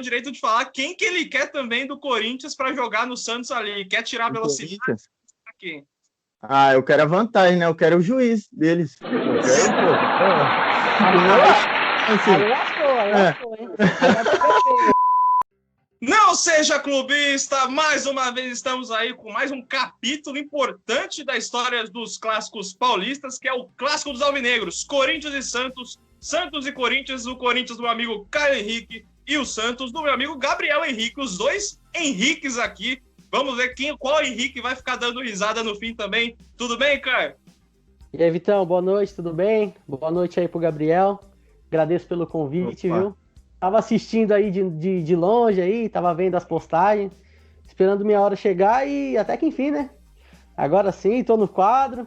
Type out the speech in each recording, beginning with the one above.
direito de falar quem que ele quer também do Corinthians para jogar no Santos ali. Quer tirar a velocidade aqui. Ah, eu quero a vantagem, né? Eu quero o juiz deles. Eu quero, Não seja clubista, mais uma vez estamos aí com mais um capítulo importante da história dos clássicos paulistas, que é o Clássico dos Alvinegros, Corinthians e Santos, Santos e Corinthians, o Corinthians do meu amigo Caio Henrique e o Santos do meu amigo Gabriel Henrique, os dois Henriques aqui. Vamos ver qual Henrique vai ficar dando risada no fim também. Tudo bem, Caio? E aí, Vitão, boa noite, tudo bem? Boa noite aí pro Gabriel. Agradeço pelo convite, viu? Tava assistindo aí de longe aí, tava vendo as postagens, esperando minha hora chegar e até que enfim, né? Agora sim, tô no quadro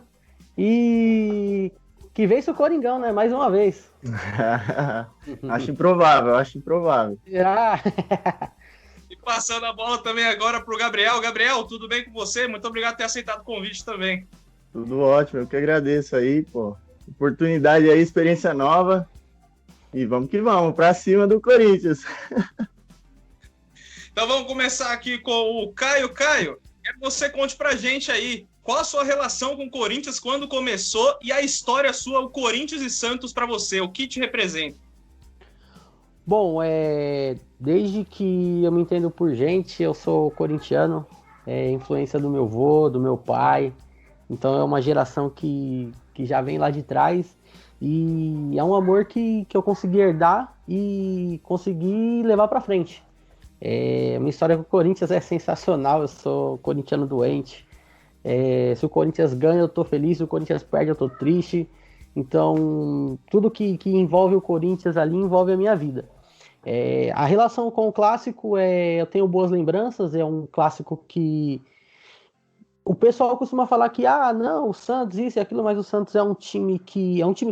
e que vença o Coringão, né? Mais uma vez. Acho improvável. Ah. E passando a bola também agora pro Gabriel. Gabriel, tudo bem com você? Muito obrigado por ter aceitado o convite também. Tudo ótimo, eu que agradeço aí, pô. Oportunidade aí, experiência nova. E vamos que vamos, pra cima do Corinthians. Então vamos começar aqui com o Caio. Caio, quero que você conte pra gente aí qual a sua relação com o Corinthians, quando começou, e a história sua, o Corinthians e Santos, pra você, o que te representa? Bom, desde que eu me entendo por gente, eu sou corintiano, influência do meu avô, do meu pai, então é uma geração que já vem lá de trás, e é um amor que eu consegui herdar e consegui levar para frente. Minha história com o Corinthians é sensacional, eu sou corintiano doente, se o Corinthians ganha eu tô feliz, se o Corinthians perde eu tô triste, então tudo que envolve o Corinthians ali envolve a minha vida. A relação com o clássico, eu tenho boas lembranças, é um clássico que o pessoal costuma falar que, não, o Santos, isso e aquilo, mas o Santos é um time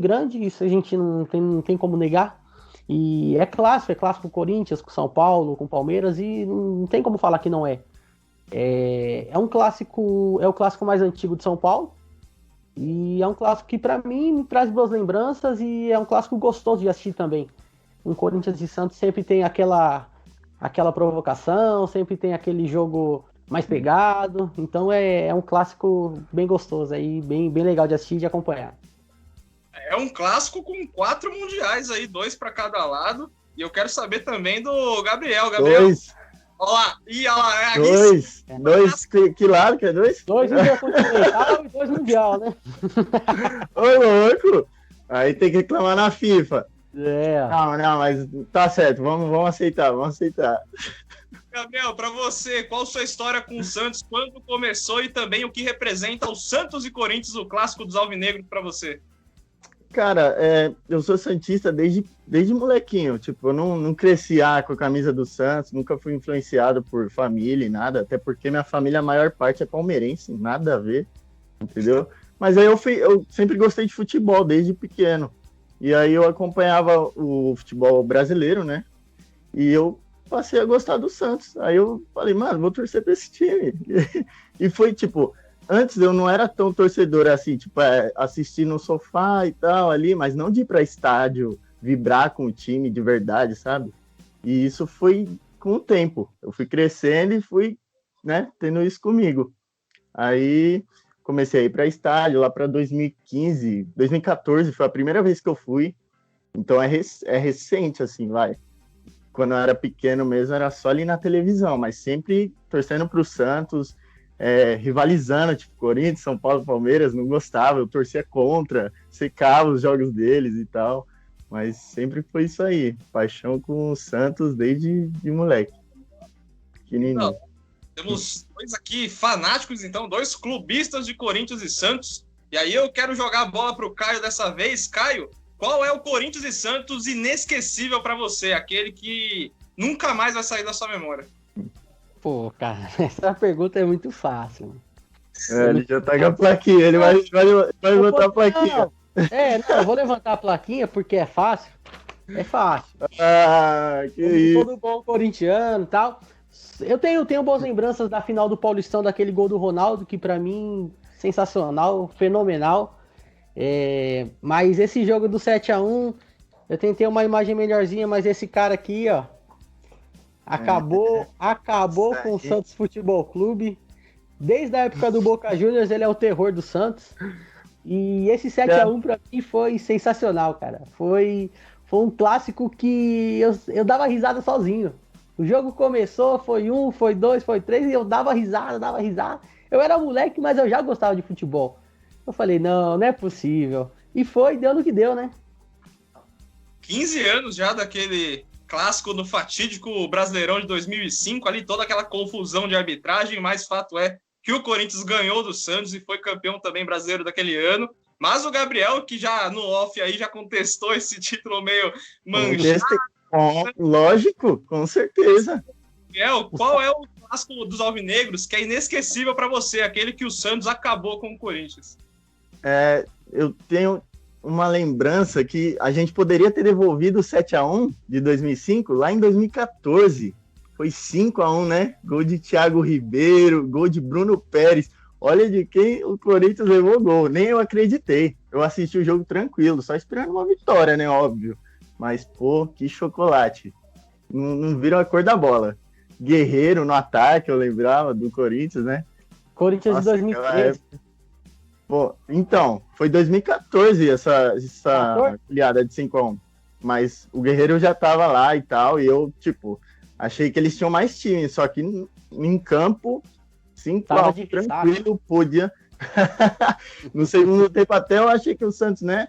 grande, isso a gente não tem como negar, e é clássico com o Corinthians, com o São Paulo, com o Palmeiras, e não tem como falar que não é. É um clássico, é o clássico mais antigo de São Paulo, e é um clássico que para mim me traz boas lembranças, e é um clássico gostoso de assistir também. Um Corinthians e Santos sempre tem aquela provocação, sempre tem aquele jogo mais pegado, então é um clássico bem gostoso aí, bem legal de assistir e de acompanhar. É um clássico com 4 mundiais aí, 2 para cada lado, e eu quero saber também do Gabriel. 2. Olha lá, Dois, que lado que é 2? 2 intercontinental e 2 mundial, né? Ô, louco! Aí tem que reclamar na FIFA. Não, mas tá certo, vamos aceitar. Gabriel, para você, qual a sua história com o Santos, quando começou e também o que representa o Santos e Corinthians, o clássico dos alvinegros para você? Cara, eu sou santista desde molequinho, tipo, eu não cresci com a camisa do Santos, nunca fui influenciado por família e nada, até porque minha família, a maior parte é palmeirense, nada a ver, entendeu? Mas aí eu sempre gostei de futebol desde pequeno. E aí eu acompanhava o futebol brasileiro, né? E eu passei a gostar do Santos. Aí eu falei, mano, vou torcer pra esse time. E foi, tipo, antes eu não era tão torcedor assim, tipo, assistir no sofá e tal ali, mas não de ir pra estádio, vibrar com o time de verdade, sabe? E isso foi com o tempo. Eu fui crescendo e fui, né, tendo isso comigo. Aí comecei a ir para estádio lá para 2015, 2014 foi a primeira vez que eu fui, então é recente, assim, vai. Quando eu era pequeno mesmo, era só ali na televisão, mas sempre torcendo para o Santos, rivalizando, tipo, Corinthians, São Paulo, Palmeiras, não gostava, eu torcia contra, secava os jogos deles e tal, mas sempre foi isso aí, paixão com o Santos desde de moleque, pequenininho. Não. Temos 2 aqui fanáticos, então, 2 clubistas de Corinthians e Santos. E aí eu quero jogar a bola pro Caio dessa vez. Caio, qual é o Corinthians e Santos inesquecível para você? Aquele que nunca mais vai sair da sua memória. Pô, cara, essa pergunta é muito fácil. Ele já tá com a plaquinha, ele vai botar a plaquinha. Eu vou levantar a plaquinha porque é fácil. É fácil. Que isso. Todo bom corintiano e tal. Eu tenho boas lembranças da final do Paulistão, daquele gol do Ronaldo, que pra mim, sensacional, fenomenal. Mas esse jogo do 7-1, eu tentei uma imagem melhorzinha, mas esse cara aqui, ó, Acabou com o Santos Futebol Clube. Desde a época do Boca Juniors, ele é o terror do Santos. E esse 7-1 pra mim foi sensacional, cara. Foi um clássico que eu dava risada sozinho. O jogo começou, foi 1, foi 2, foi 3, e eu dava risada. Eu era moleque, mas eu já gostava de futebol. Eu falei, não é possível. E deu no que deu, né? 15 anos já daquele clássico no fatídico Brasileirão de 2005, ali toda aquela confusão de arbitragem, mas fato é que o Corinthians ganhou do Santos e foi campeão também brasileiro daquele ano. Mas o Gabriel, que já no off aí já contestou esse título meio manchado. Lógico, com certeza. Gabriel, qual é o clássico dos alvinegros que é inesquecível para você, aquele que o Santos acabou com o Corinthians? Eu tenho uma lembrança que a gente poderia ter devolvido o 7-1 de 2005 lá em 2014. Foi 5-1, né? Gol de Thiago Ribeiro, gol de Bruno Pérez. Olha de quem o Corinthians levou gol. Nem eu acreditei. Eu assisti o jogo tranquilo, só esperando uma vitória, né? Óbvio. Mas, pô, que chocolate. Não viram a cor da bola. Guerreiro no ataque, eu lembrava, do Corinthians, né? Corinthians de 2013. Pô, então, foi 2014 essa goleada de 5-1. Mas o Guerreiro já tava lá e tal, e eu, achei que eles tinham mais time, só que em campo, 5-1, tranquilo, podia. No segundo tempo até eu achei que o Santos, né,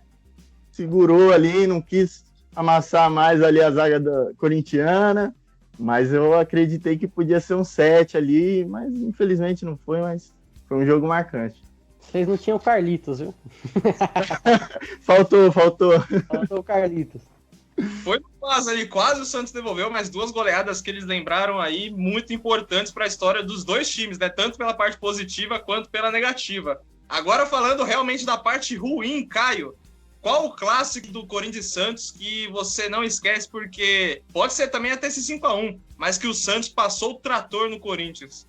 segurou ali, não quis amassar mais ali a zaga da corintiana, mas eu acreditei que podia ser um 7 ali, mas infelizmente não foi, mas foi um jogo marcante. Vocês não tinham o Carlitos, viu? Faltou. Faltou o Carlitos. Foi quase o Santos devolveu, mas 2 goleadas que eles lembraram aí muito importantes para a história dos dois times, né? Tanto pela parte positiva quanto pela negativa. Agora falando realmente da parte ruim, Caio, qual o clássico do Corinthians e Santos que você não esquece, porque pode ser também até esse 5-1, mas que o Santos passou o trator no Corinthians?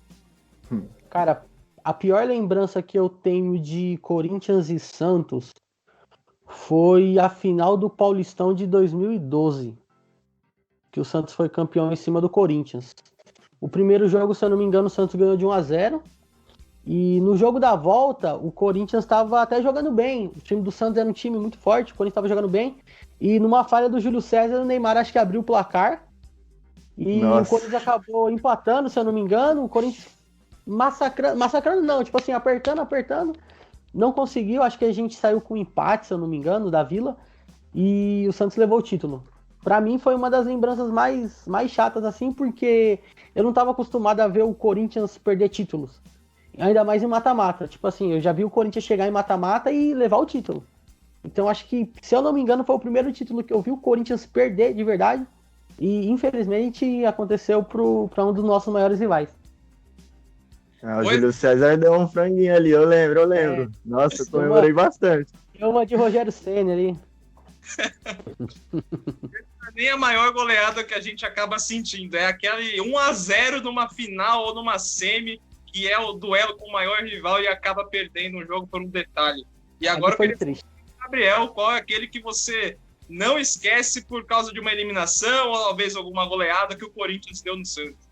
Cara, a pior lembrança que eu tenho de Corinthians e Santos foi a final do Paulistão de 2012, que o Santos foi campeão em cima do Corinthians. O primeiro jogo, se eu não me engano, o Santos ganhou de 1-0, e no jogo da volta, o Corinthians estava até jogando bem. O time do Santos era um time muito forte, o Corinthians estava jogando bem, e numa falha do Júlio César, o Neymar acho que abriu o placar, e o Corinthians acabou empatando, se eu não me engano, o Corinthians massacrando não, apertando, não conseguiu, acho que a gente saiu com empate, se eu não me engano, da Vila, e o Santos levou o título. Pra mim foi uma das lembranças mais chatas, assim, porque eu não tava acostumado a ver o Corinthians perder títulos, ainda mais em mata-mata. Eu já vi o Corinthians chegar em mata-mata e levar o título. Então acho que, se eu não me engano, foi o primeiro título que eu vi o Corinthians perder de verdade, e infelizmente aconteceu pra um dos nossos maiores rivais. O Júlio César deu um franguinho ali, eu lembro. Nossa, eu comemorei bastante. Deu uma de Rogério Ceni ali. Nem a maior goleada que a gente acaba sentindo. É aquele 1-0 numa final ou numa semi, que é o duelo com o maior rival e acaba perdendo um jogo por um detalhe. E agora eu queria saber, Gabriel, qual é aquele que você não esquece por causa de uma eliminação ou talvez alguma goleada que o Corinthians deu no Santos?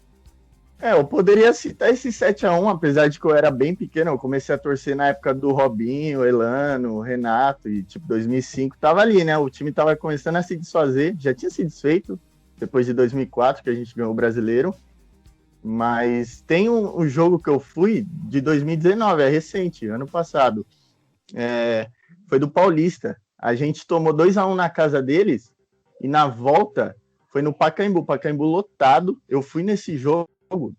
Eu poderia citar esse 7-1, apesar de que eu era bem pequeno, eu comecei a torcer na época do Robinho, Elano, Renato, e 2005 tava ali, né, o time tava começando a se desfazer, já tinha se desfeito, depois de 2004, que a gente ganhou o Brasileiro, mas tem um jogo que eu fui de 2019, é recente, ano passado, foi do Paulista, a gente tomou 2-1 na casa deles, e na volta foi no Pacaembu lotado, eu fui nesse jogo,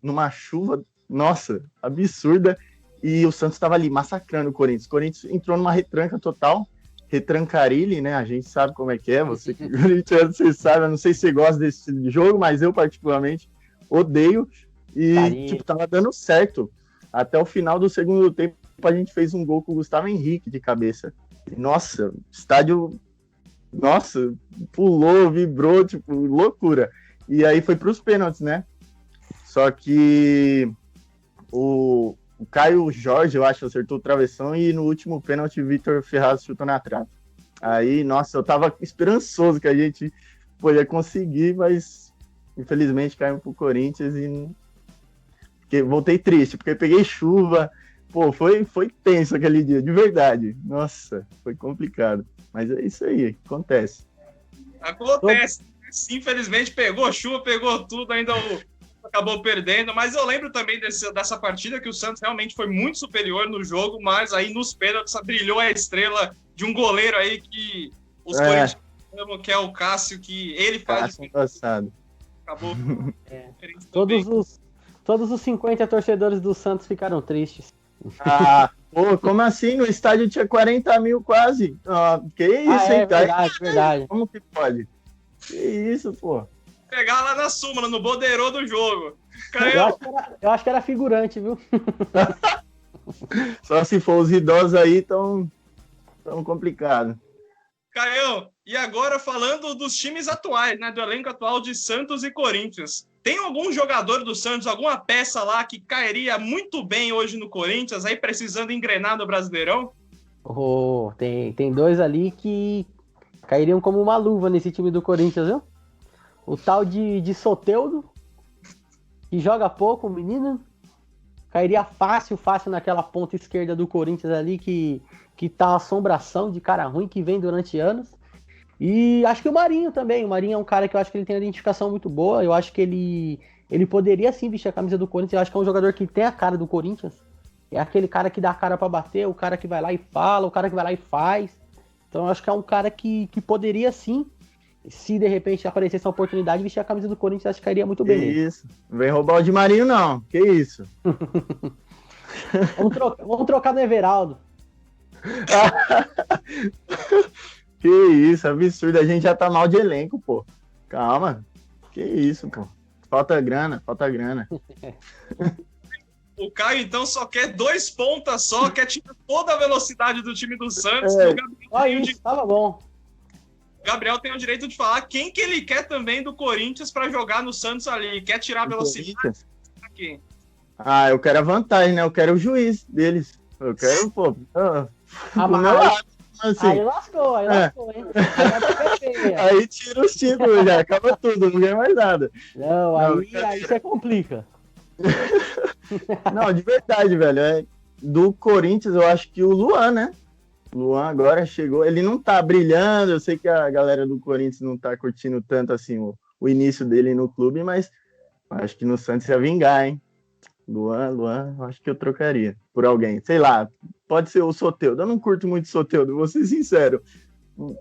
numa chuva, nossa, absurda, e o Santos estava ali massacrando o Corinthians. O Corinthians entrou numa retranca total, retrancarilha, né? A gente sabe como é que é, você que você sabe, eu não sei se você gosta desse estilo de jogo, mas eu particularmente odeio, e tava dando certo. Até o final do segundo tempo, a gente fez um gol com o Gustavo Henrique de cabeça. Nossa, estádio, pulou, vibrou, loucura. E aí foi pros pênaltis, né? Só que o Caio Jorge, eu acho, acertou o travessão e no último pênalti o Vitor Ferraz chutou na trave. Aí, nossa, eu tava esperançoso que a gente podia conseguir, mas infelizmente caímos pro Corinthians voltei triste, porque peguei chuva. Pô, foi tenso aquele dia, de verdade. Nossa, foi complicado. Mas é isso aí, acontece. Acontece. Infelizmente pegou chuva, pegou tudo, ainda acabou perdendo. Mas eu lembro também dessa partida que o Santos realmente foi muito superior no jogo, mas aí nos pênaltis brilhou a estrela de um goleiro aí que os corintianos amam, que é o Cássio, que ele faz... Passado. Acabou. Todos os 50 torcedores do Santos ficaram tristes. Pô, como assim? No estádio tinha 40 mil quase. Que isso, hein, cara? Verdade. Como que pode? Que isso, pô. Pegar lá na súmula, no borderô do jogo. Eu acho que era figurante, viu? Só se for os idosos aí, tão complicado. Caião, e agora falando dos times atuais, né? Do elenco atual de Santos e Corinthians. Tem algum jogador do Santos, alguma peça lá que cairia muito bem hoje no Corinthians, aí precisando engrenar no Brasileirão? Tem dois ali que cairiam como uma luva nesse time do Corinthians, viu? O tal de Soteldo, que joga pouco, o menino, cairia fácil naquela ponta esquerda do Corinthians ali, que tá uma assombração de cara ruim que vem durante anos. E acho que o Marinho também. O Marinho é um cara que eu acho que ele tem uma identificação muito boa. Eu acho que ele poderia sim vestir a camisa do Corinthians. Eu acho que é um jogador que tem a cara do Corinthians. É aquele cara que dá a cara pra bater, o cara que vai lá e fala, o cara que vai lá e faz. Então eu acho que é um cara que poderia sim, se de repente aparecesse essa oportunidade, vestir a camisa do Corinthians, acho que cairia muito bem. Que isso. Não vem roubar o de Marinho, não. Que isso. Vamos trocar no Everaldo. Que isso, absurdo. A gente já tá mal de elenco, pô. Calma. Que isso, pô. Falta grana. O Caio, então, só quer 2 pontas só, quer tirar toda a velocidade do time do Santos. Tava bom. O Gabriel tem o direito de falar quem que ele quer também do Corinthians para jogar no Santos ali. Quer tirar a velocidade? Aqui. Eu quero a vantagem, né? Eu quero o juiz deles. Eu quero, pô. Assim. Aí lascou, hein? Aí tira os títulos, já acaba tudo, não ganha mais nada. Aí você complica. Não, de verdade, velho. Do Corinthians, eu acho que o Luan, né? O Luan agora chegou. Ele não tá brilhando, eu sei que a galera do Corinthians não tá curtindo tanto assim o início dele no clube, mas acho que no Santos ia vingar, hein? Luan, acho que eu trocaria por alguém. Sei lá, pode ser o Soteldo. Eu não curto muito o Soteldo, vou ser sincero.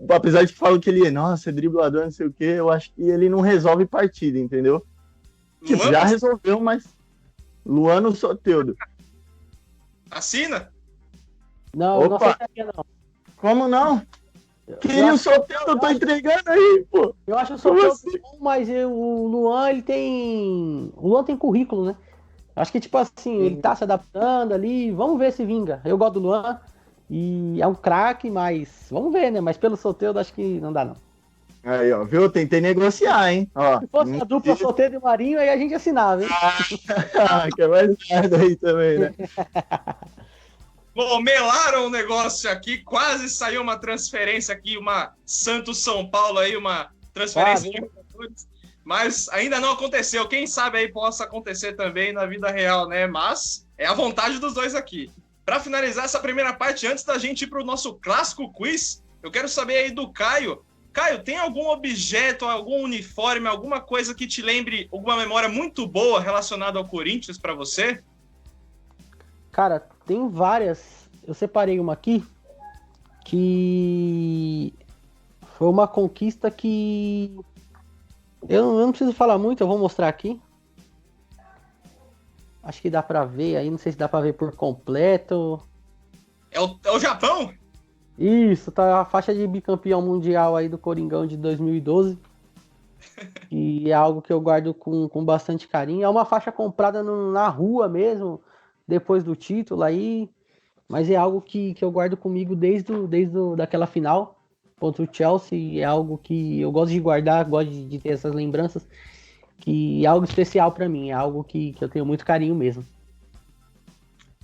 Apesar de que falam que ele é driblador, não sei o quê, eu acho que ele não resolve partida, entendeu? Tipo, já resolveu, mas Luan no Soteldo. Assina? Não aceitaria, não. Como não? Queria o Soteldo, eu tô entregando aí, pô. Eu acho o Soteldo bom, mas o Luan, O Luan tem currículo, né? Acho que, tipo assim, ele tá se adaptando ali, vamos ver se vinga. Eu gosto do Luan, e é um craque, mas vamos ver, né? Mas pelo Soteldo, acho que não dá, não. Aí, ó, viu? Tentei negociar, hein? Ó, se fosse a dupla Soteldo e Marinho, aí a gente assinava, hein? Quer mais nada aí também, né? Bom, melaram o negócio aqui, quase saiu uma transferência aqui, uma Santos-São Paulo aí, uma transferência de jogadores. Mas ainda não aconteceu. Quem sabe aí possa acontecer também na vida real, né? Mas é a vontade dos dois aqui. Para finalizar essa primeira parte, antes da gente ir para o nosso clássico quiz, eu quero saber aí do Caio. Caio, tem algum objeto, algum uniforme, alguma coisa que te lembre, alguma memória muito boa relacionada ao Corinthians para você? Cara, tem várias. Eu separei uma aqui que foi uma conquista que... Eu não preciso falar muito, eu vou mostrar aqui. Acho que dá pra ver aí, não sei se dá pra ver por completo. É o Japão? Isso, tá a faixa de bicampeão mundial aí do Coringão de 2012. E é algo que eu guardo com bastante carinho. É uma faixa comprada na rua mesmo, depois do título aí. Mas é algo que eu guardo comigo desde daquela final contra o Chelsea. É algo que eu gosto de guardar, gosto de ter essas lembranças, que é algo especial para mim, é algo que eu tenho muito carinho mesmo.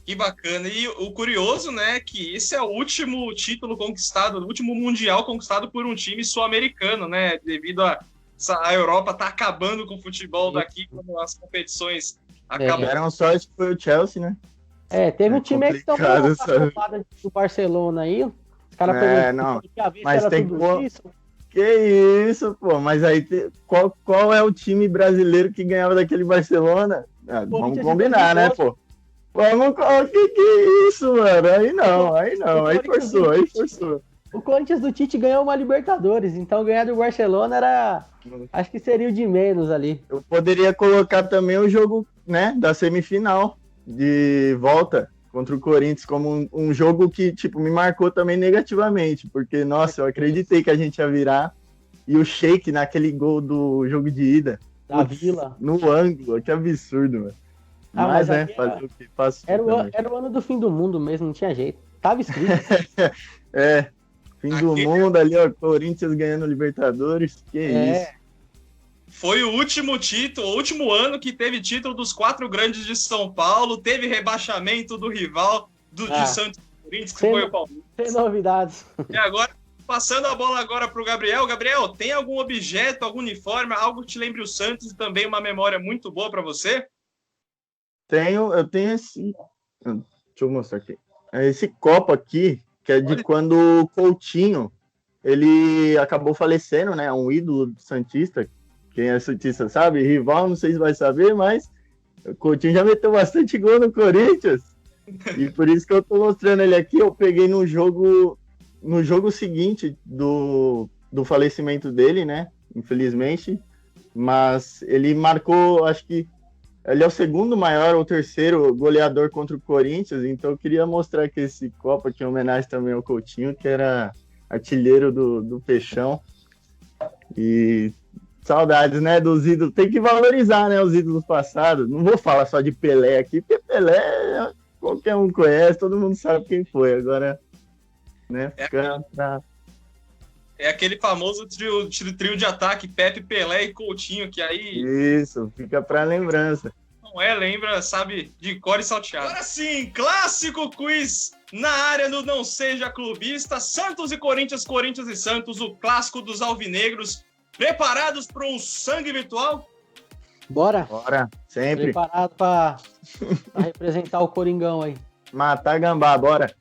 Que bacana. E o curioso, né, que esse é o último título conquistado, o último mundial conquistado por um time sul-americano, né, devido a A Europa tá acabando com o futebol daqui quando as competições acabam. Deram sorte que foi o Chelsea, né? Teve um time aí que tomou uma patada do Barcelona aí. Os caras perguntaram mas tem tudo isso. Que isso, pô. Mas aí, qual é o time brasileiro que ganhava daquele Barcelona? Vamos combinar, né, pô? Que é isso, mano? Aí não. Aí forçou. O Corinthians do Tite ganhou uma Libertadores, então ganhar do Barcelona acho que seria o de menos ali. Eu poderia colocar também o jogo, né, da semifinal de volta contra o Corinthians como um jogo que, tipo, me marcou também negativamente, porque, nossa, eu acreditei que a gente ia virar, e o Sheik naquele gol do jogo de ida. Da Vila. No ângulo, que absurdo, mano. Mas né, fazer o que faço. Era o ano do fim do mundo mesmo, não tinha jeito. Tava escrito. Fim do mundo ali, ó, Corinthians ganhando Libertadores, que isso. Foi o último título, o último ano que teve título dos 4 grandes de São Paulo, teve rebaixamento do rival de Santos e Corinthians, que foi o Palmeiras. Sem novidades. E agora, passando a bola agora pro Gabriel. Gabriel, tem algum objeto, algum uniforme, algo que te lembre o Santos e também uma memória muito boa para você? Eu tenho esse... Deixa eu mostrar aqui. Esse copo aqui, que é de quando o Coutinho, ele acabou falecendo, né? Um ídolo santista. Quem é santista sabe, rival, não sei se vai saber, mas o Coutinho já meteu bastante gol no Corinthians. E por isso que eu tô mostrando ele aqui. Eu peguei no jogo seguinte do falecimento dele, né? Infelizmente. Mas ele marcou, acho que ele é o segundo maior ou terceiro goleador contra o Corinthians, então eu queria mostrar aqui esse copo aqui em homenagem também ao Coutinho, que era artilheiro do Peixão. E saudades, né, dos ídolos. Tem que valorizar, né, os ídolos passados. Não vou falar só de Pelé aqui, porque Pelé qualquer um conhece, todo mundo sabe quem foi. Agora, né, É aquele famoso trio de ataque, Pepe, Pelé e Coutinho, que aí... Isso, fica pra lembrança. Não lembra, sabe, de cor e salteado. Agora sim, clássico quiz na área do Não Seja Clubista. Santos e Corinthians, Corinthians e Santos, o clássico dos alvinegros. Preparados para um sangue virtual? Bora, sempre. Preparado pra representar o Coringão aí. Matar gambá, bora.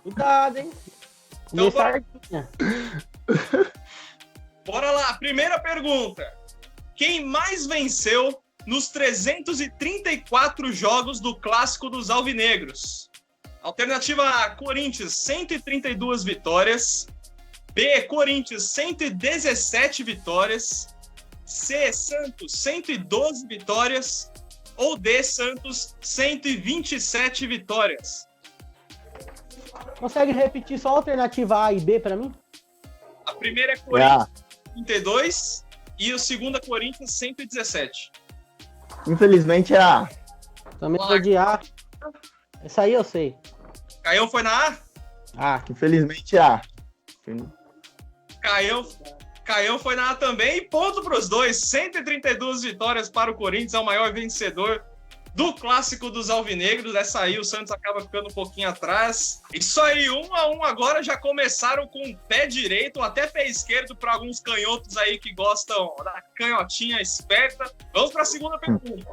Cuidado, hein? Então, bora lá, primeira pergunta. Quem mais venceu nos 334 jogos do Clássico dos Alvinegros? Alternativa A, Corinthians, 132 vitórias. B, Corinthians, 117 vitórias. C, Santos, 112 vitórias. Ou D, Santos, 127 vitórias. Consegue repetir só a alternativa A e B pra mim? A primeira é Corinthians, 32, e a segunda Corinthians, 117. Infelizmente é A. Também vou de A. Essa aí eu sei. Caião foi na A? Infelizmente é A. Caião foi na A também, e ponto para os dois. 132 vitórias para o Corinthians, é o maior vencedor do Clássico dos Alvinegros. Essa aí o Santos acaba ficando um pouquinho atrás. Isso aí, 1-1 agora, já começaram com o pé direito, até pé esquerdo para alguns canhotos aí que gostam da canhotinha esperta. Vamos para a segunda pergunta.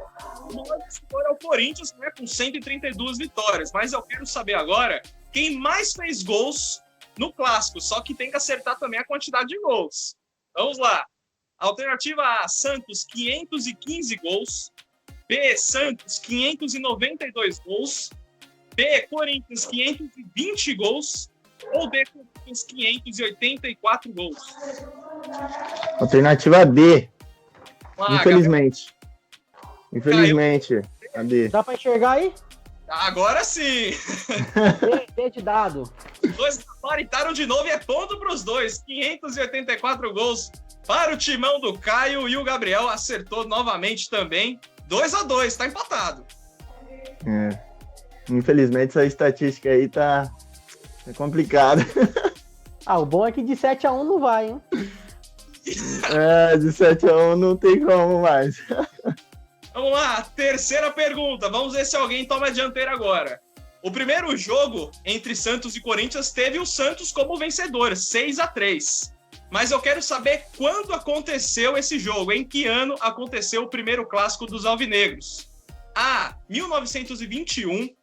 O maior vencedor é o Corinthians, né, com 132 vitórias, mas eu quero saber agora quem mais fez gols no Clássico, só que tem que acertar também a quantidade de gols. Vamos lá. Alternativa A, Santos, 515 gols. B, Santos, 592 gols. B, Corinthians, 520 gols. Ou D, Corinthians, 584 gols. Alternativa D. Infelizmente. Gabriel. Infelizmente. A D. Dá pra enxergar aí? Agora sim. D de dado. Os dois gabaritaram de novo e é ponto para os dois. 584 gols para o timão do Caio, e o Gabriel acertou novamente também. 2-2, tá empatado. Infelizmente essa estatística aí tá complicada. O bom é que de 7-1 não vai, hein? De 7-1 não tem como mais. Vamos lá, terceira pergunta. Vamos ver se alguém toma a dianteira agora. O primeiro jogo entre Santos e Corinthians teve o Santos como vencedor, 6-3. Mas eu quero saber quando aconteceu esse jogo, em que ano aconteceu o primeiro clássico dos alvinegros. A, 1921,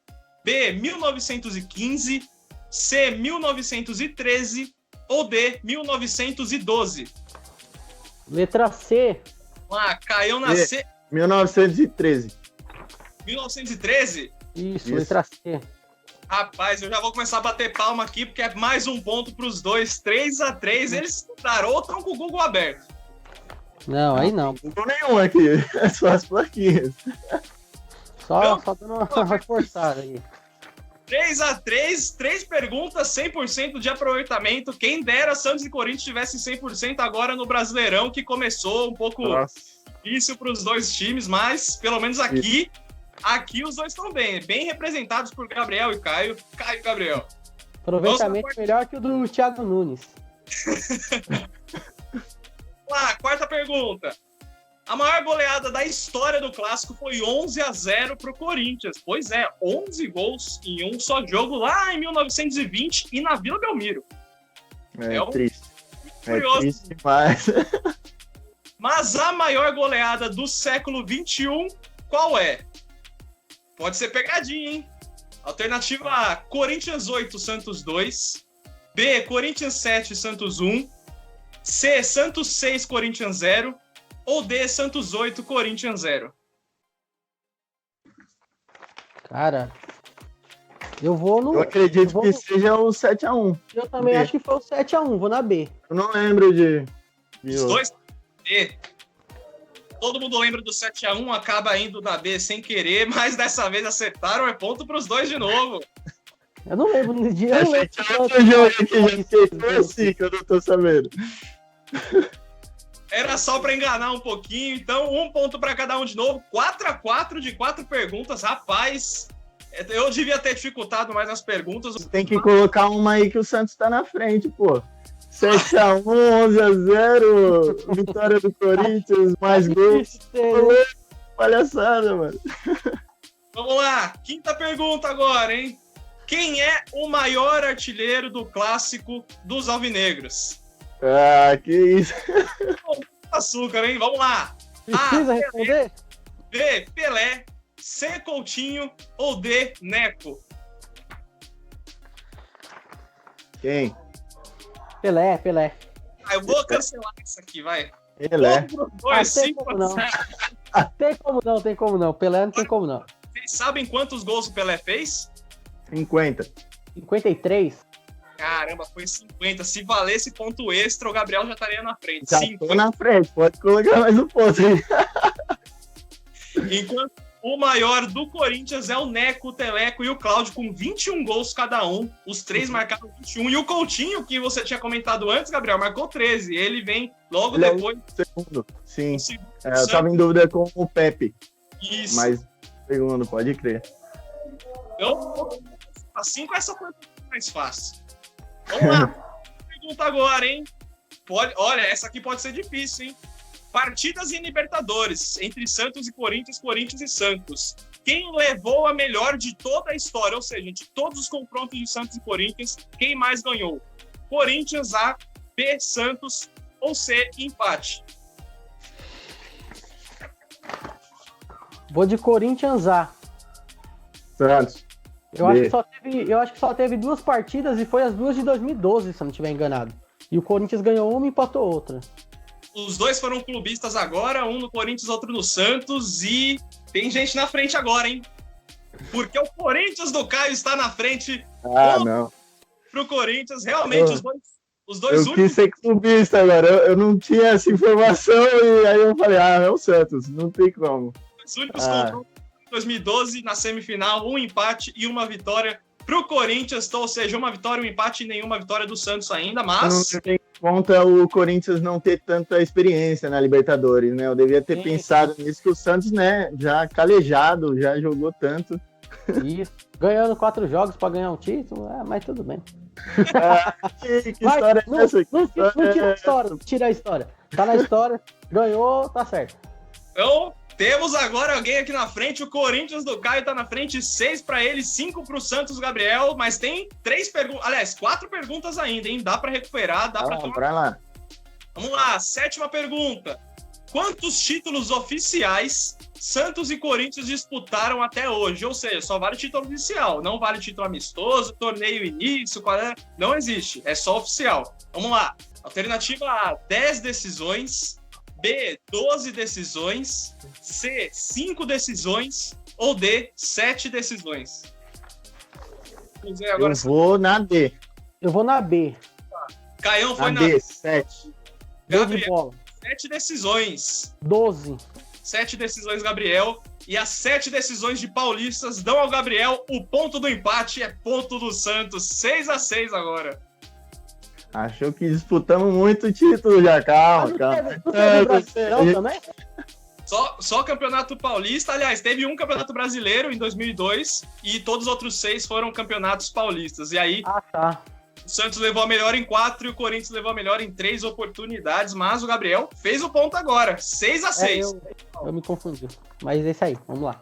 B, 1915, C, 1913 ou D, 1912? Letra C. Caiu na C. 1913. 1913? Isso, letra C. Rapaz, eu já vou começar a bater palma aqui, porque é mais um ponto para os dois, 3-3. Eles estudaram ou estão com o Google aberto. Não, aí não. Não nenhum aqui, é só as plaquinhas. Só dando uma reforçada aí. 3-3, 3 perguntas, 100% de aproveitamento. Quem dera Santos e Corinthians tivessem 100% agora no Brasileirão, que começou um pouco difícil para os dois times, mas pelo menos aqui os dois estão bem representados por Gabriel e Caio. Caio e Gabriel. Aproveitamento melhor que o do Thiago Nunes. Quarta pergunta. A maior goleada da história do Clássico foi 11-0 para o Corinthians. Pois é, 11 gols em um só jogo lá em 1920 e na Vila Belmiro. Triste. Curioso. É triste demais. Mas a maior goleada do século XXI, qual é? Pode ser pegadinha, hein? Alternativa A, Corinthians 8, Santos 2. B, Corinthians 7, Santos 1. C, Santos 6, Corinthians 0. Ou D, Santos 8, Corinthians 0. Cara, eu vou no... Eu acredito que seja o 7-1. Eu também acho que foi o 7-1, vou na B. Eu não lembro de Os dois B. Todo mundo lembra do 7-1, acaba indo da B sem querer, mas dessa vez acertaram, é ponto para os dois de novo. Eu não lembro no dia. Eu não lembro. Outro jogo aqui, já sei que eu não tô sabendo. Era só para enganar um pouquinho, então 1 ponto para cada um de novo. 4-4 de 4 perguntas, rapaz. Eu devia ter dificultado mais as perguntas. Tem que colocar uma aí que o Santos tá na frente, pô. 7-1, 11-0, vitória do Corinthians, mais gols. Palhaçada, mano. Vamos lá, quinta pergunta agora, hein? Quem é o maior artilheiro do Clássico dos Alvinegros? Ah, que isso. Açúcar, hein? Vamos lá. Precisa responder? B, Pelé. C, Coutinho. Ou D, Neco? Quem? Pelé. Eu vou cancelar isso aqui, vai. Pelé. Tem como não. Pelé não tem como não. Vocês sabem quantos gols o Pelé fez? 50. 53? Caramba, foi 50. Se valesse ponto extra, o Gabriel já estaria na frente. Já tô na frente, pode colocar mais um ponto aí. Enquanto o maior do Corinthians é o Neco, o Teleco e o Cláudio, com 21 gols cada um. Os três marcaram 21. E o Coutinho, que você tinha comentado antes, Gabriel, marcou 13. Ele vem logo depois. Segundo, sim. Segundo, eu tava em dúvida com o Pepe. Isso. Mas segundo, pode crer. Então, assim com essa pergunta mais fácil. Vamos lá. Pergunta agora, hein? Olha, essa aqui pode ser difícil, hein? Partidas em Libertadores, entre Santos e Corinthians, Corinthians e Santos. Quem levou a melhor de toda a história? Ou seja, de todos os confrontos de Santos e Corinthians, quem mais ganhou? Corinthians A, B, Santos ou C, empate? Vou de Corinthians A. Santos. Eu acho que só teve 2 partidas e foi as 2 de 2012, se eu não estiver enganado. E o Corinthians ganhou uma e empatou outra. Os dois foram clubistas agora, um no Corinthians, outro no Santos, e tem gente na frente agora, hein? Porque o Corinthians do Caio está na frente. Não. Pro Corinthians, realmente, os dois eu únicos... quis ser clubista agora, eu não tinha essa informação e aí eu falei, é o Santos, não tem como. Os únicos confrontos de 2012, na semifinal, um empate e uma vitória pro Corinthians, ou seja, uma vitória, um empate e nenhuma vitória do Santos ainda, mas... Não tem conta o Corinthians não ter tanta experiência na Libertadores, né? Eu devia ter pensado nisso, que o Santos, né, já calejado, já jogou tanto. Isso, ganhando 4 jogos para ganhar um título, mas tudo bem. Que história é essa? Não tira a história, tira a história. Tá na história, ganhou, tá certo. Então, temos agora alguém aqui na frente, o Corinthians do Caio tá na frente, 6 para ele, 5 pro Santos, Gabriel, mas tem 3 perguntas, aliás, 4 perguntas ainda, hein? Dá para recuperar, dá para tomar. Pra lá. Vamos lá, 7ª pergunta. Quantos títulos oficiais Santos e Corinthians disputaram até hoje? Ou seja, só vale título oficial, não vale título amistoso, torneio início, não existe, é só oficial. Vamos lá. Alternativa A, 10 decisões. B, 12 decisões. C, 5 decisões. Ou D, 7 decisões. Eu vou na D. Eu vou na B. Caião foi na D, 7. Gol de bola. 7 decisões. 12. 7 decisões, Gabriel. E as 7 decisões de paulistas dão ao Gabriel o ponto do empate. É ponto do Santos. 6-6 agora. Achou que disputamos muito título já. Calma. Não teve Brasileirão também? Só Campeonato Paulista. Aliás, teve um Campeonato Brasileiro em 2002 e todos os outros 6 foram campeonatos paulistas. E aí, tá. O Santos levou a melhor em 4 e o Corinthians levou a melhor em 3 oportunidades, mas o Gabriel fez o ponto agora, 6-6. Eu me confundi, mas é isso aí, vamos lá.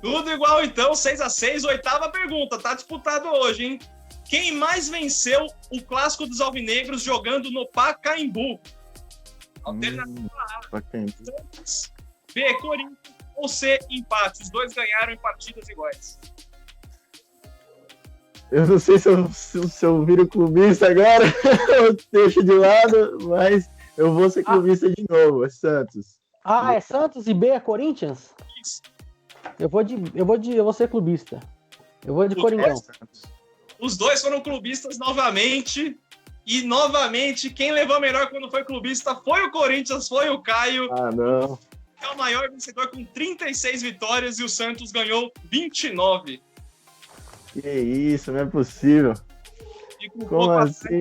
Tudo igual então, 6-6, 8ª pergunta, tá disputado hoje, hein? Quem mais venceu o Clássico dos Alvinegros jogando no Pacaembu? Alternativa A, Santos, B, Corinthians, ou C, empate. Os dois ganharam em partidas iguais. Eu não sei se eu viro clubista agora, eu deixo de lado, mas eu vou ser clubista de novo, é Santos. É Santos e B é Corinthians? Isso. Eu vou ser clubista. Eu vou de Coringão. Os dois foram clubistas novamente. E novamente, quem levou a melhor quando foi clubista foi o Corinthians, foi o Caio. Não. É o maior vencedor com 36 vitórias e o Santos ganhou 29. Que isso, não é possível. Como assim?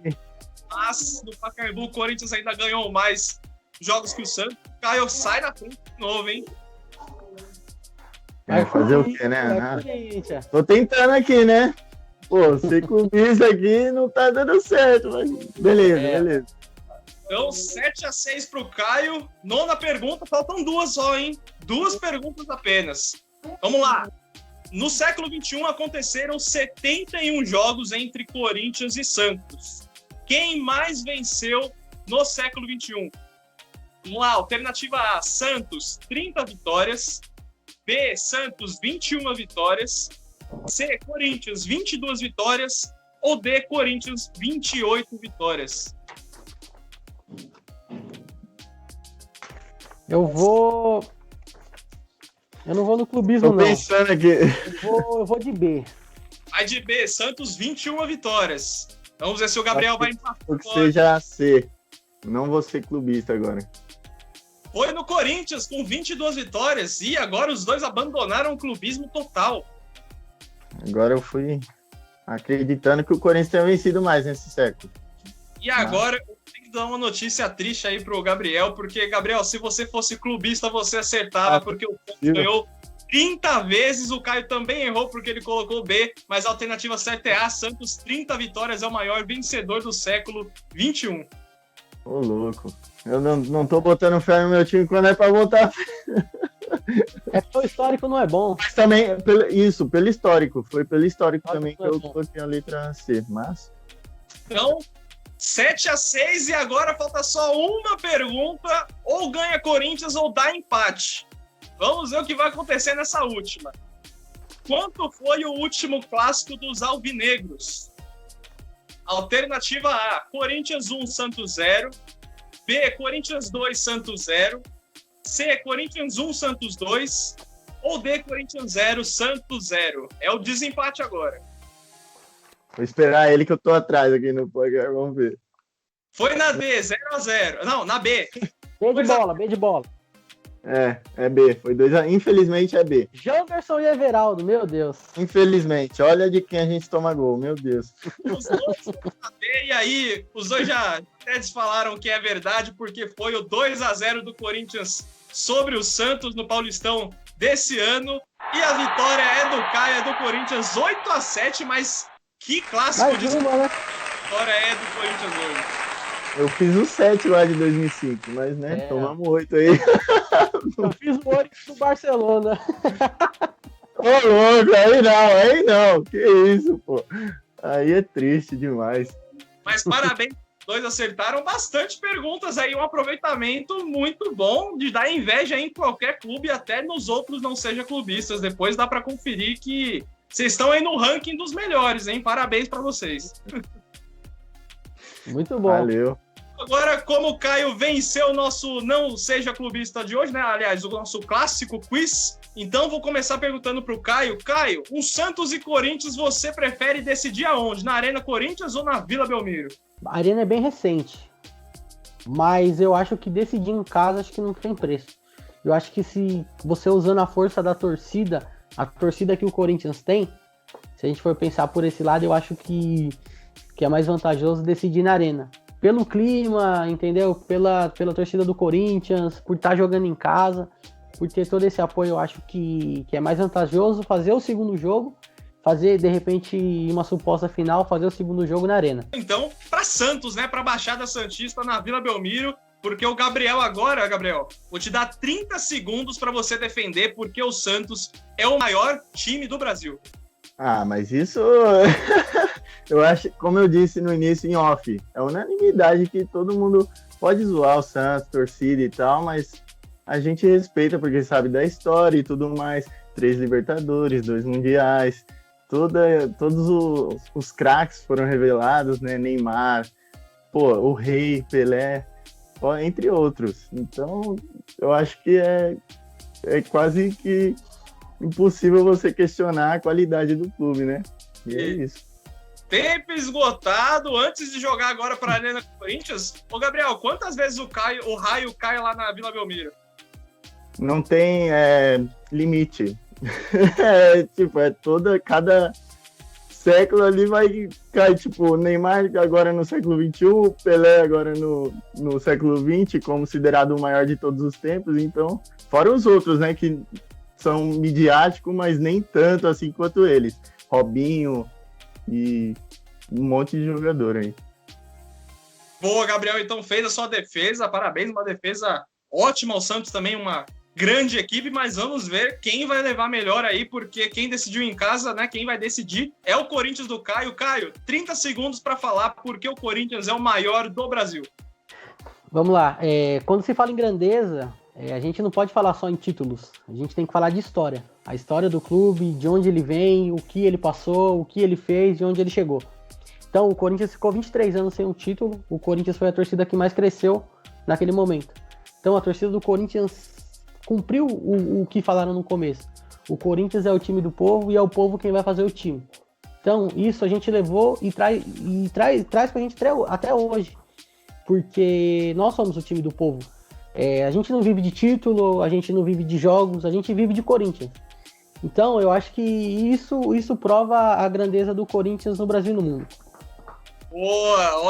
Mas no Pacaembu o Corinthians ainda ganhou mais jogos que o Santos. O Caio sai na frente de novo, hein? Fazer o quê, né? Tô tentando aqui, né? Pô, ser clubista aqui não tá dando certo, mas beleza. Então, 7-6 pro Caio. 9ª pergunta, faltam 2 só, hein? 2 perguntas apenas. Vamos lá. No século XXI aconteceram 71 jogos entre Corinthians e Santos. Quem mais venceu no século XXI? Vamos lá, alternativa A, Santos, 30 vitórias. B, Santos, 21 vitórias. C, Corinthians, 22 vitórias. Ou D, Corinthians, 28 vitórias. Eu não vou no clubismo, não. Tô pensando aqui. Eu vou de B. Vai de B, Santos, 21 vitórias. Vamos ver se o Gabriel vai empatar. Que seja C. Não vou ser clubista agora. Foi no Corinthians com 22 vitórias e agora os dois abandonaram o clubismo total. Agora eu fui acreditando que o Corinthians tenha vencido mais nesse século. E agora eu tenho que dar uma notícia triste aí pro Gabriel, porque, Gabriel, se você fosse clubista, você acertava, porque o Santos ganhou 30 vezes, o Caio também errou porque ele colocou B, mas a alternativa certa é A, Santos, 30 vitórias, é o maior vencedor do século XXI. Ô, louco. Eu não tô botando fé no meu time quando é pra botar fé. É porque o histórico não é bom. Mas também, pelo histórico. Foi pelo histórico também que eu coloquei a letra C, mas... Então, 7-6 e agora falta só uma pergunta, ou ganha Corinthians ou dá empate. Vamos ver o que vai acontecer nessa última. Quanto foi o último clássico dos alvinegros? Alternativa A, Corinthians 1, Santos 0. B, Corinthians 2, Santos 0. C, Corinthians 1, Santos 2. Ou D, Corinthians 0, Santos 0. É o desempate agora. Vou esperar ele que eu tô atrás aqui no podcast, vamos ver. Foi na D, 0-0. Não, na B. B de bola. É B. Foi 2-1. Infelizmente é B. Janderson e Everaldo, meu Deus. Infelizmente. Olha de quem a gente toma gol, meu Deus. Os dois foram na B, e aí os dois já até falaram que é verdade, porque foi o 2-0 do Corinthians sobre o Santos no Paulistão desse ano. E a vitória é do Caio, é do Corinthians 8-7, mas que clássico Mais uma, né? A vitória é do Corinthians hoje. Eu fiz o 7 lá de 2005, mas, né, tomamos 8 aí. Eu fiz o 8 do Barcelona. Ô, louco, aí não. Que isso, pô. Aí é triste demais. Mas parabéns dois acertaram bastante perguntas aí, um aproveitamento muito bom, de dar inveja em qualquer clube, até nos outros não seja clubistas. Depois dá para conferir que vocês estão aí no ranking dos melhores, hein? Parabéns para vocês. Muito bom. Valeu. Agora, como o Caio venceu o nosso Não Seja Clubista de hoje, né? Aliás, o nosso clássico quiz. Então, vou começar perguntando para o Caio. Caio, um Santos e Corinthians, você prefere decidir aonde? Na Arena Corinthians ou na Vila Belmiro? A Arena é bem recente, mas eu acho que decidir em casa acho que não tem preço. Eu acho que se você usando a força da torcida, a torcida que o Corinthians tem, se a gente for pensar por esse lado, eu acho que é mais vantajoso decidir na Arena. Pelo clima, entendeu? Pela torcida do Corinthians, por estar jogando em casa, por ter todo esse apoio, eu acho que é mais vantajoso fazer o segundo jogo, fazer, de repente, uma suposta final, fazer o segundo jogo na Arena. Então, para Santos, né? Para a Baixada Santista na Vila Belmiro, porque o Gabriel agora, Gabriel, vou te dar 30 segundos para você defender porque o Santos é o maior time do Brasil. Ah, mas isso eu acho, como eu disse no início em off, é unanimidade que todo mundo pode zoar o Santos, torcida e tal, mas a gente respeita porque sabe da história e tudo mais. 3 Libertadores, 2 Mundiais, todos os craques foram revelados, né? Neymar, o Rei, Pelé, entre outros. Então, eu acho que é quase que impossível você questionar a qualidade do clube, né? E é isso. Tempo esgotado. Antes de jogar agora para a Arena Corinthians, ô Gabriel, quantas vezes o raio cai lá na Vila Belmiro? Não tem limite. Cada século ali vai cair, tipo, Neymar agora no século XXI, Pelé agora no século XX, considerado o maior de todos os tempos, então, fora os outros, né, que são midiáticos, mas nem tanto assim quanto eles. Robinho e um monte de jogador aí. Boa, Gabriel, então fez a sua defesa, parabéns, uma defesa ótima. O Santos também uma grande equipe, mas vamos ver quem vai levar melhor aí, porque quem decidiu em casa, né, quem vai decidir é o Corinthians do Caio. Caio, 30 segundos para falar porque o Corinthians é o maior do Brasil. Vamos lá, quando se fala em grandeza, a gente não pode falar só em títulos, a gente tem que falar de história. A história do clube, de onde ele vem, o que ele passou, o que ele fez, de onde ele chegou. Então, o Corinthians ficou 23 anos sem um título, o Corinthians foi a torcida que mais cresceu naquele momento. Então, a torcida do Corinthians cumpriu o que falaram no começo. O Corinthians é o time do povo e é o povo quem vai fazer o time. Então, isso a gente levou e traz pra gente até hoje. Porque nós somos o time do povo. A gente não vive de título, a gente não vive de jogos, a gente vive de Corinthians. Então, eu acho que isso prova a grandeza do Corinthians no Brasil e no mundo. Boa,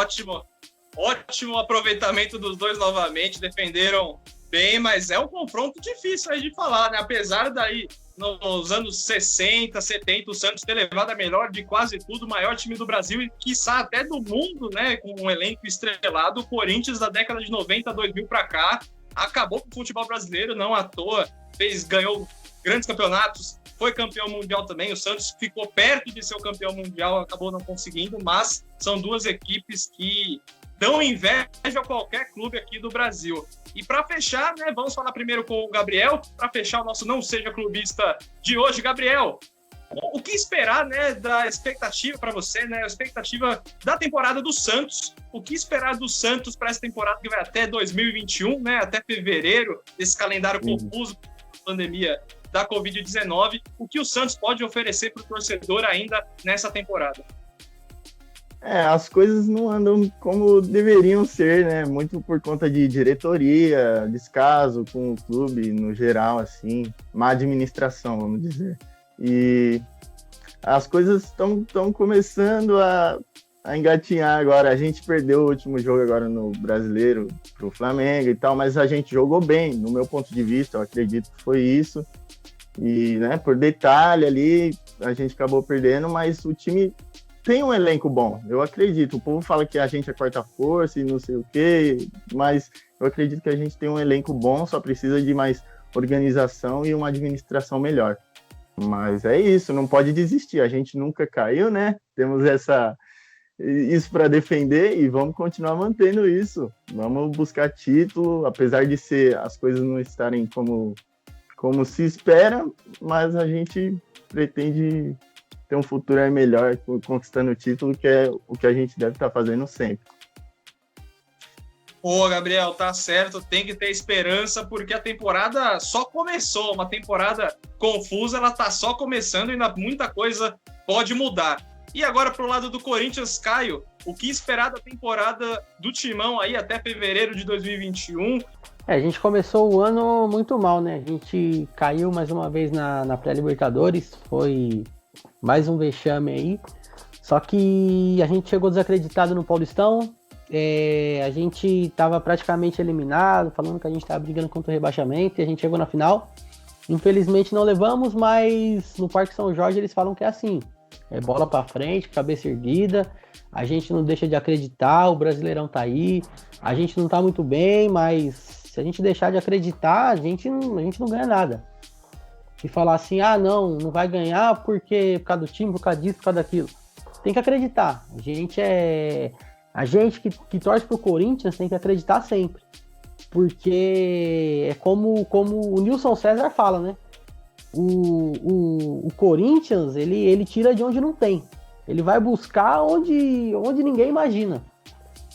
ótimo aproveitamento dos dois novamente, defenderam bem, mas é um confronto difícil aí de falar, né? Apesar daí, nos anos 60, 70, o Santos ter levado a melhor de quase tudo, o maior time do Brasil e, quiçá, até do mundo, né? Com um elenco estrelado, o Corinthians da década de 90, 2000 para cá, acabou com o futebol brasileiro, não à toa, ganhou grandes campeonatos, foi campeão mundial também. O Santos ficou perto de ser o campeão mundial, acabou não conseguindo, mas são duas equipes que dão inveja a qualquer clube aqui do Brasil. E para fechar, né, vamos falar primeiro com o Gabriel, para fechar o nosso Não Seja Clubista de hoje. Gabriel, o que esperar, né, da expectativa para você, né, a expectativa da temporada do Santos, o que esperar do Santos para essa temporada que vai até 2021, né, até fevereiro, esse calendário confuso da pandemia da Covid-19, o que o Santos pode oferecer para o torcedor ainda nessa temporada? As coisas não andam como deveriam ser, né? Muito por conta de diretoria, descaso com o clube no geral, assim, má administração, vamos dizer. E as coisas estão começando a engatinhar agora. A gente perdeu o último jogo agora no Brasileiro pro Flamengo e tal, mas a gente jogou bem, no meu ponto de vista, eu acredito que foi isso. E, né, por detalhe ali, a gente acabou perdendo, mas o time tem um elenco bom, eu acredito. O povo fala que a gente é quarta força e não sei o quê, mas eu acredito que a gente tem um elenco bom, só precisa de mais organização e uma administração melhor. Mas é isso, não pode desistir, a gente nunca caiu, né? Temos isso para defender e vamos continuar mantendo isso. Vamos buscar título, apesar de as coisas não estarem como se espera, mas a gente pretende ter um futuro melhor conquistando o título, que é o que a gente deve estar fazendo sempre. Pô, Gabriel, tá certo, tem que ter esperança, porque a temporada só começou, uma temporada confusa, ela tá só começando e ainda muita coisa pode mudar. E agora pro lado do Corinthians, Caio, o que esperar da temporada do Timão aí até fevereiro de 2021? A gente começou o ano muito mal, né? A gente caiu mais uma vez na pré-Libertadores, foi mais um vexame aí. Só que a gente chegou desacreditado no Paulistão, a gente estava praticamente eliminado, falando que a gente estava brigando contra o rebaixamento, e a gente chegou na final. Infelizmente não levamos, mas no Parque São Jorge eles falam que é assim. É bola para frente, cabeça erguida, a gente não deixa de acreditar, o Brasileirão tá aí, a gente não tá muito bem, mas se a gente deixar de acreditar, a gente não ganha nada. E falar assim, não vai ganhar por causa do time, por causa disso, por causa daquilo. Tem que acreditar. A gente que torce pro Corinthians tem que acreditar sempre. Porque é como o Nilson César fala, né? O Corinthians, ele tira de onde não tem. Ele vai buscar onde ninguém imagina.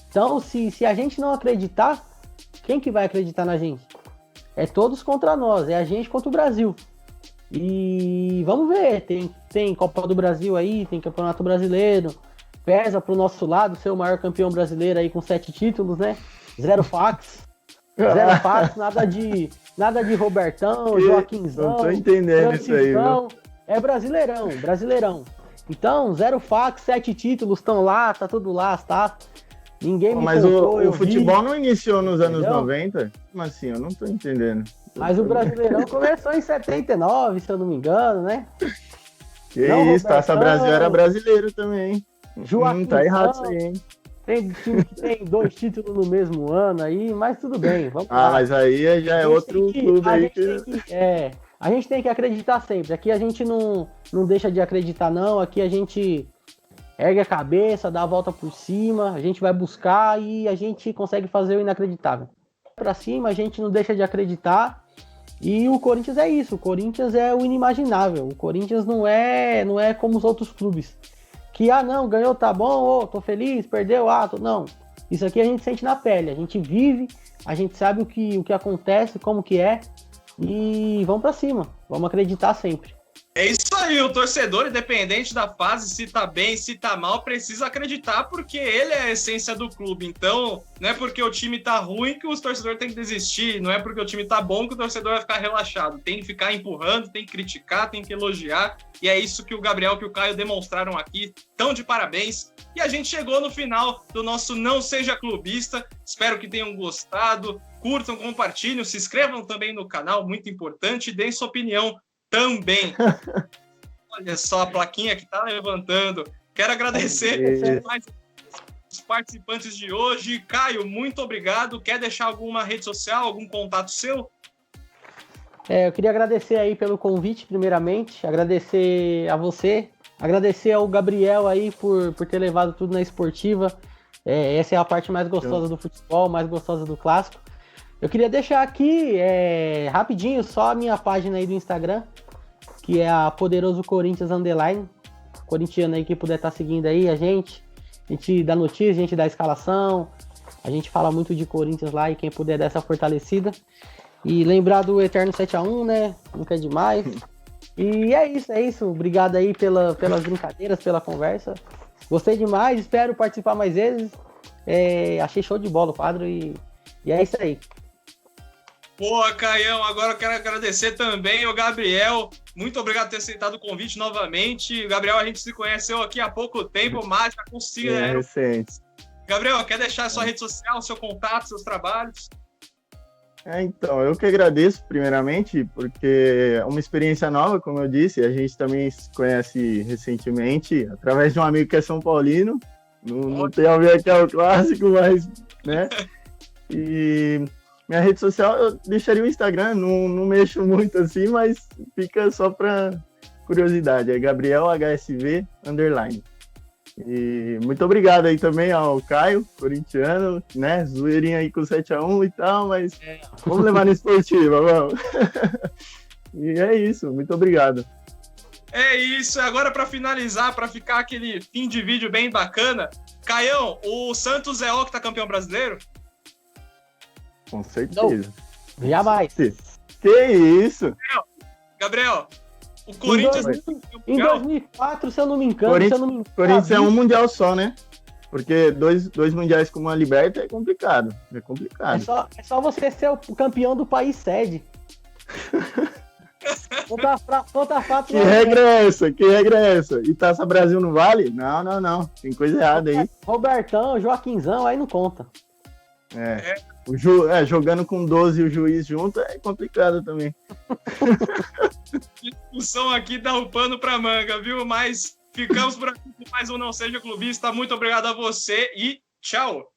Então, se a gente não acreditar, quem que vai acreditar na gente? É todos contra nós, é a gente contra o Brasil. E vamos ver, tem Copa do Brasil aí, tem Campeonato Brasileiro, pesa pro nosso lado ser o maior campeão brasileiro aí com 7 títulos, né? 0 fax, nada de Robertão, Joaquinzão. Não tô entendendo isso aí, viu? É Brasileirão. Então, 0 fax, 7 títulos estão lá, tá tudo lá, tá? Ninguém me Mas contou, o futebol não iniciou nos anos Entendeu? 90? Como assim? Eu não tô entendendo. Mas o Brasileirão começou em 79, se eu não me engano, né? Que Não, isso, Taça Brasil era brasileiro também. Tá errado isso aí, hein? Tem time que tem 2 títulos no mesmo ano aí, mas tudo bem, vamos lá. Mas aí já é outro clube aí a gente tem que acreditar sempre. Aqui a gente não deixa de acreditar, não. Aqui a gente ergue a cabeça, dá a volta por cima, a gente vai buscar e a gente consegue fazer o inacreditável. Pra cima, a gente não deixa de acreditar. E o Corinthians é isso, o Corinthians é o inimaginável. O Corinthians não é como os outros clubes. Que, não, ganhou, tá bom, tô feliz, perdeu, não. Isso aqui a gente sente na pele, a gente vive, a gente sabe o que acontece, como que é. E vamos pra cima, vamos acreditar sempre. É isso aí, o torcedor, independente da fase, se tá bem, se tá mal, precisa acreditar, porque ele é a essência do clube. Então, não é porque o time tá ruim que os torcedores têm que desistir, não é porque o time tá bom que o torcedor vai ficar relaxado. Tem que ficar empurrando, tem que criticar, tem que elogiar, e é isso que o Gabriel e o Caio demonstraram aqui. Tão de parabéns. E a gente chegou no final do nosso Não Seja Clubista. Espero que tenham gostado. Curtam, compartilhem, se inscrevam também no canal, muito importante, e deem sua opinião também. Olha só a plaquinha que tá levantando. Quero agradecer mais os participantes de hoje. Caio, muito obrigado. Quer deixar alguma rede social, algum contato seu? Eu queria agradecer aí pelo convite, primeiramente. Agradecer a você. Agradecer ao Gabriel aí por ter levado tudo na esportiva. Essa é a parte mais gostosa do futebol, mais gostosa do clássico. Eu queria deixar aqui, rapidinho, só a minha página aí do Instagram, que é a Poderoso Corinthians _. Corintiano aí que puder estar seguindo aí a gente dá notícia, a gente dá escalação, a gente fala muito de Corinthians lá e quem puder dar essa fortalecida. E lembrar do Eterno 7-1, né? Nunca é demais. E é isso. Obrigado aí pelas brincadeiras, pela conversa. Gostei demais, espero participar mais vezes. Achei show de bola o quadro e é isso aí. Boa, Caião. Agora eu quero agradecer também ao Gabriel. Muito obrigado por ter aceitado o convite novamente. Gabriel, a gente se conheceu aqui há pouco tempo, mas já conseguiu. Recente. Gabriel, quer deixar sua rede social, seu contato, seus trabalhos? Então, eu que agradeço, primeiramente, porque é uma experiência nova, como eu disse. A gente também se conhece recentemente, através de um amigo que é São Paulino. Não tem a ver que é o clássico, mas, né? E minha rede social, eu deixaria o Instagram, não mexo muito assim, mas fica só para curiosidade. É Gabriel HSV _. E muito obrigado aí também ao Caio, corintiano, né? Zoeirinha aí com 7-1 e tal, mas vamos levar no esportivo, vamos. E é isso, muito obrigado. É isso, agora para finalizar, para ficar aquele fim de vídeo bem bacana, Caião, o Santos é octacampeão brasileiro? Com certeza. Jamais. Que isso? Gabriel, o Corinthians... Em 2004, se eu não me engano, Corinthians é um mundial só, né? Porque dois mundiais com uma liberta é complicado. É complicado. É só você ser o campeão do país sede. Conta fato. Que regra é essa? Que regra é essa? E Taça Brasil não vale? Não. Tem coisa errada aí. Robertão, Joaquinzão, aí não conta. Jogando com 12 e o juiz junto é complicado também. Discussão aqui dá o pano pra manga, viu? Mas ficamos por aqui com mais um Não Seja Clubista. Muito obrigado a você e tchau!